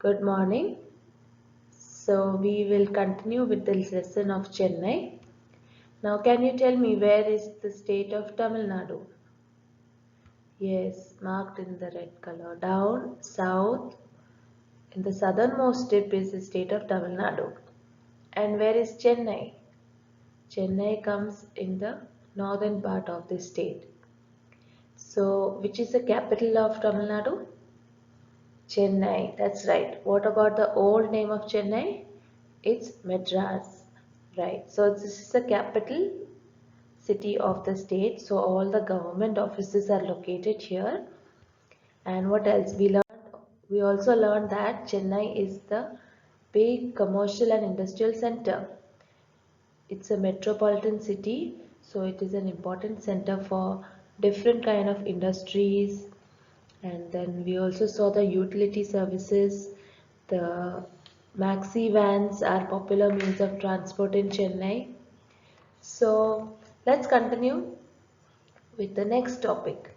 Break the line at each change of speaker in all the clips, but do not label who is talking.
Good morning. So we will continue with this lesson of Chennai. Now can you tell me where is the state of Tamil Nadu? Yes, marked in the red color. Down south in the southernmost tip is the state of Tamil Nadu. And where is Chennai? Chennai comes in the northern part of the state. So which is the capital of Tamil Nadu? Chennai, that's right. What about the old name of Chennai? It's Madras, right? So this is the capital city of the state. So all the government offices are located here. And what else? We also learned that Chennai is the big commercial and industrial center. It's a metropolitan city, so it is an important center for different kind of industries. And then we also saw the utility services. The maxi vans are popular means of transport in Chennai. So let's continue with the next topic.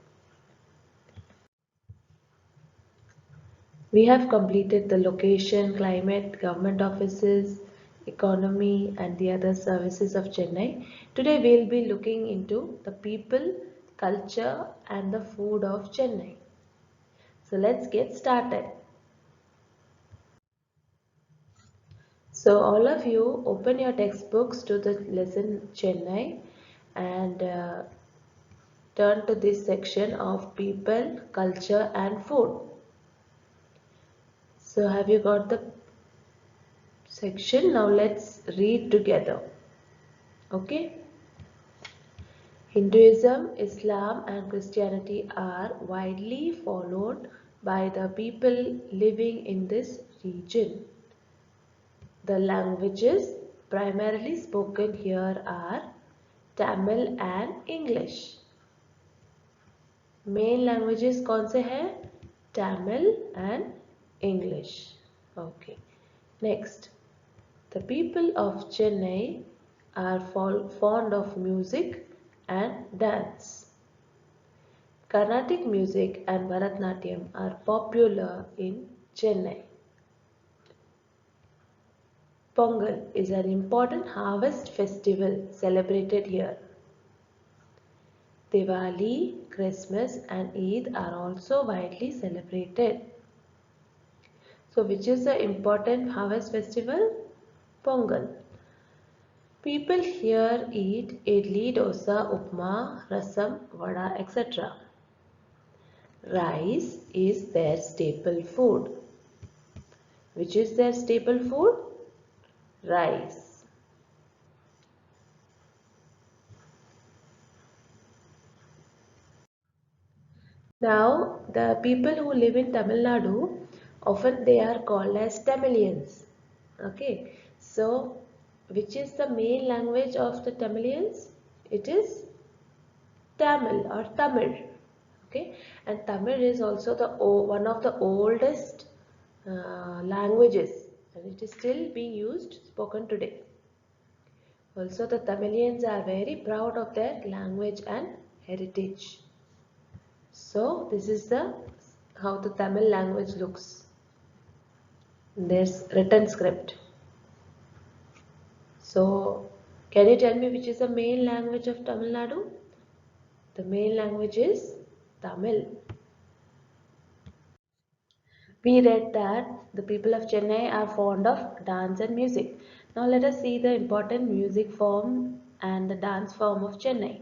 We have completed the location, climate, government offices, economy and the other services of Chennai. Today we will be looking into the people, culture and the food of Chennai. So let's get started. So all of you open your textbooks to the lesson Chennai and turn to this section of people, culture and food. So have you got the section? Now let's read together. Okay. Hinduism, Islam and Christianity are widely followed by the people living in this region. The languages primarily spoken here are Tamil and English. Main languages कौन से हैं? Tamil and English. Okay. Next, the people of Chennai are fond of music and dance. Carnatic music and Bharatnatyam are popular in Chennai. Pongal is an important harvest festival celebrated here. Diwali, Christmas and Eid are also widely celebrated. So which is the important harvest festival? Pongal. People here eat idli, dosa, upma, rasam, vada, etc. Rice is their staple food. Which is their staple food? Rice. Now, the people who live in Tamil Nadu, often they are called as Tamilians. Okay, so which is the main language of the Tamilians? It is Tamil or Tamil. Okay, and Tamil is also the one of the oldest languages, and it is still being used, spoken today. Also, the Tamilians are very proud of their language and heritage. So this is the how the Tamil language looks. There's written script. So can you tell me which is the main language of Tamil Nadu? The main language is Tamil. We read that the people of Chennai are fond of dance and music. Now let us see the important music form and the dance form of Chennai.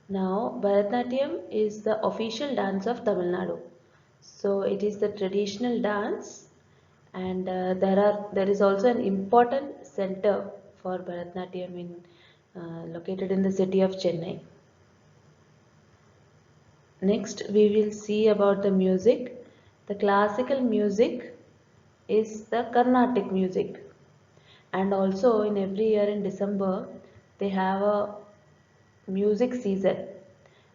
Now Bharatanatyam is the official dance of Tamil Nadu. So it is the traditional dance, and there is also an important center for Bharatanatyam located in the city of Chennai. Next we will see about the music. The classical music is the Carnatic music, and also in every year in December they have a music season,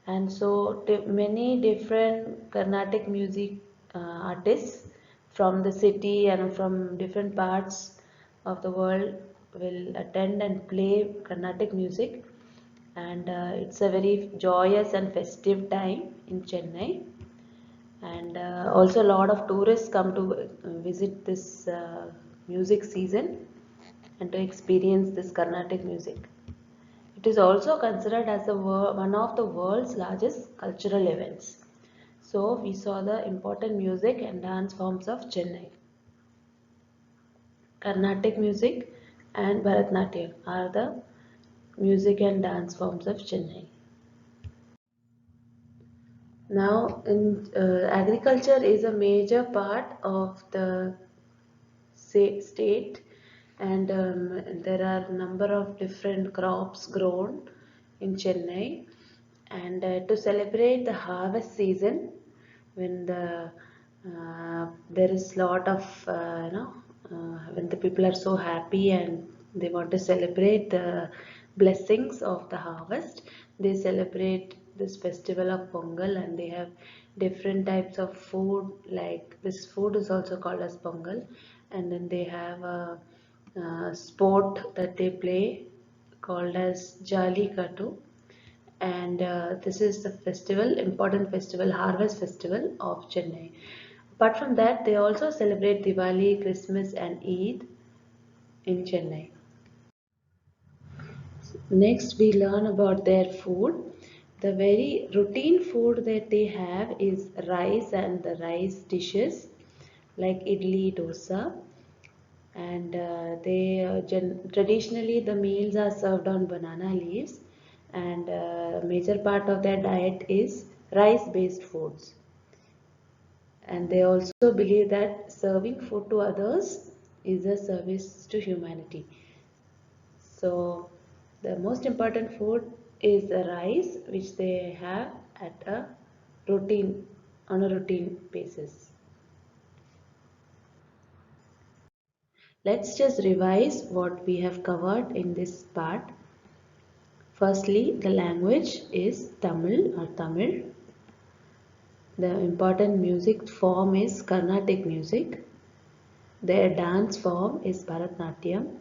and so many different Carnatic music artists from the city and from different parts of the world will attend and play Carnatic music, and it's a very joyous and festive time in Chennai. And and also a lot of tourists come to visit this music season and to experience this Carnatic music. It is also considered as one of the world's largest cultural events. So we saw the important music and dance forms of Chennai. Carnatic music and Bharatanatyam are the music and dance forms of Chennai. Now, agriculture is a major part of the state, and there are a number of different crops grown in Chennai. And to celebrate the harvest season, when there is lot of when the people are so happy and they want to celebrate the blessings of the harvest, they celebrate this festival of Pongal, and they have different types of food. Like this food is also called as Pongal, and then they have a sport that they play called as Jallikattu, and this is the important festival, harvest festival of Chennai. Apart from that, they also celebrate Diwali, Christmas, and Eid in Chennai. Next, we learn about their food. The very routine food that they have is rice and the rice dishes like idli, dosa, and traditionally the meals are served on banana leaves, and major part of their diet is rice based foods, and they also believe that serving food to others is a service to humanity. So the most important food is the rice, which they have at a routine on a routine basis. Let's just revise what we have covered in this part. Firstly, the language is Tamil or Tamil. The important music form is Carnatic music. Their dance form is Bharatanatyam.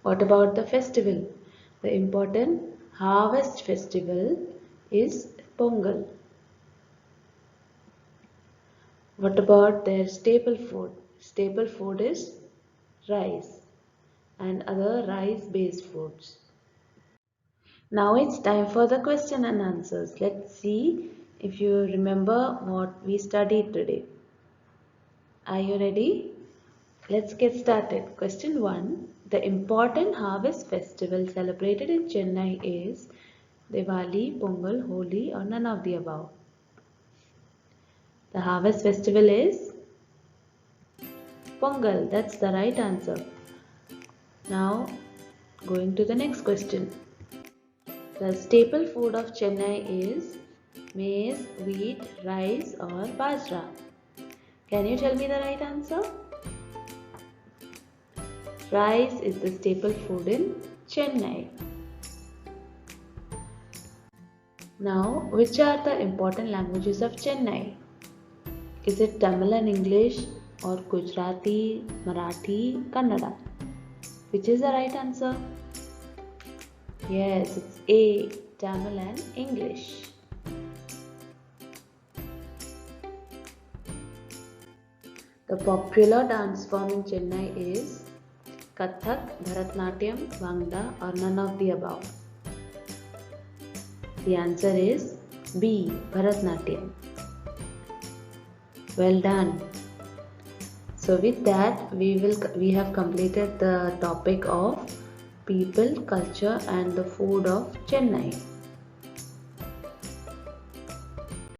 What about the festival? The important harvest festival is Pongal. What about their staple food? Staple food is rice and other rice based foods. Now it's time for the question and answers. Let's see if you remember what we studied today. Are you ready? Let's get started. Question 1. The important harvest festival celebrated in Chennai is Diwali, Pongal, Holi, or none of the above? The harvest festival is Pongal. That's the right answer. Now, going to the next question. The staple food of Chennai is maize, wheat, rice, or bajra. Can you tell me the right answer? Rice is the staple food in Chennai. Now, which are the important languages of Chennai? Is it Tamil and English, or Gujarati, Marathi, Kannada? Which is the right answer? Yes, it's A, Tamil and English. The popular dance form in Chennai is Kathak, Bharatanatyam, Bhangra, or none of the above? The answer is B, Bharatanatyam. Well done. So with that, we have completed the topic of people, culture, and the food of Chennai.